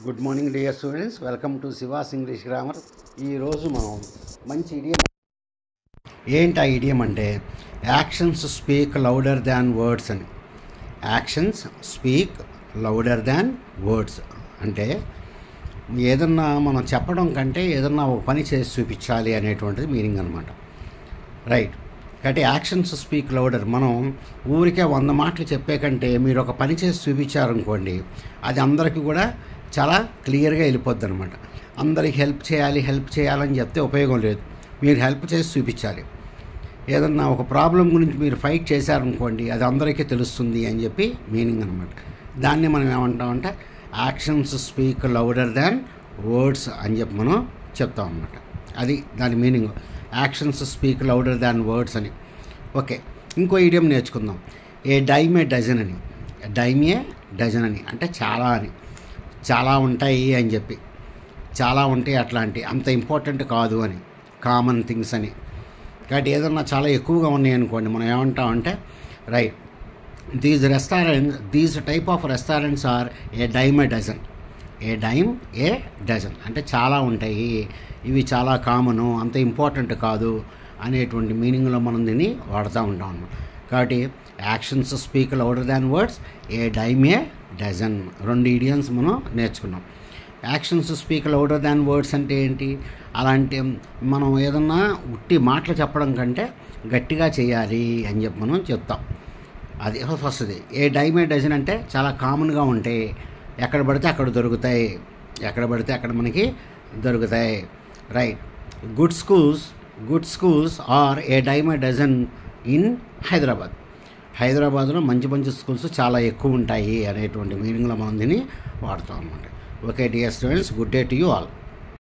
Good morning dear students, welcome to Shiva's English grammar. ఈరోజు మనం మంచి ఇడియం. ఏంటి ఆ ఇడియం అంటే actions speak louder than words అని. Actions speak louder than words అంటే ఏదన్నా మనం చెప్పడం కంటే ఏదన్నా ఒక పని చేసి చూపించాలి అనేటువంటిది మీనింగ్ అనమాట. రైట్. కాబట్టి యాక్షన్స్ స్పీక్ లౌడర్. మనం ఊరికే 100 మాటలు చెప్పే కంటే మీరు ఒక పని చేసి చూపించారనుకోండి, అది అందరికీ కూడా చాలా క్లియర్గా వెళ్ళిపోద్ది అనమాట. అందరికి హెల్ప్ చేయాలని చెప్తే ఉపయోగం లేదు. మీరు హెల్ప్ చేసి చూపించాలి. ఏదన్నా ఒక ప్రాబ్లం గురించి మీరు ఫైట్ చేశారనుకోండి, అది అందరికీ తెలుస్తుంది అని చెప్పి మీనింగ్ అనమాట. దాన్ని మనం ఏమంటామంటే actions speak louder than words అని చెప్పి మనం చెప్తాం అన్నమాట. అది దాని meaning, actions speak louder than words అని. ఓకే, ఇంకో ఇడియం నేర్చుకుందాం. ఏ డైమ్ ఏ డజన్ అని. డైమ్ ఏ డజన్ అని అంటే చాలా అని, చాలా ఉంటాయి అని చెప్పి, చాలా ఉంటాయి అట్లాంటి, అంత ఇంపార్టెంట్ కాదు అని, కామన్ థింగ్స్ అని. కాబట్టి ఏదన్నా చాలా ఎక్కువగా ఉన్నాయి అనుకోండి, మనం ఏమంటామంటే right, these type of restaurants are a dime a dozen. A dime a dozen అంటే చాలా ఉంటాయి, ఇవి చాలా కామను, అంత ఇంపార్టెంట్ కాదు అనేటువంటి మీనింగ్లో మనం దీన్ని వాడుతూ ఉంటాం అన్నమాట. కాబట్టి actions speak louder than words, a dime a dozen. 2 idioms మనం నేర్చుకున్నాం. Actions speak louder than words అంటే ఏంటి? అలాంటి మనం ఏదన్నా ఉట్టి మాటలు చెప్పడం కంటే గట్టిగా చేయాలి అని చెప్పి మనం చెప్తాం. అది ఫస్ట్ది. ఏ డైమ్ ఏ డజన్ అంటే చాలా కామన్గా ఉంటాయి, ఎక్కడ పడితే అక్కడ దొరుకుతాయి, ఎక్కడ పడితే అక్కడ మనకి దొరుకుతాయి. Right. Good schools are a dime a dozen in Hyderabad. హైదరాబాద్లో మంచి స్కూల్స్ చాలా ఎక్కువ ఉంటాయి అనేటువంటి మీనింగ్లో మనం దీన్ని వాడతాం అన్నమాట. Okay dear students, good day to you all.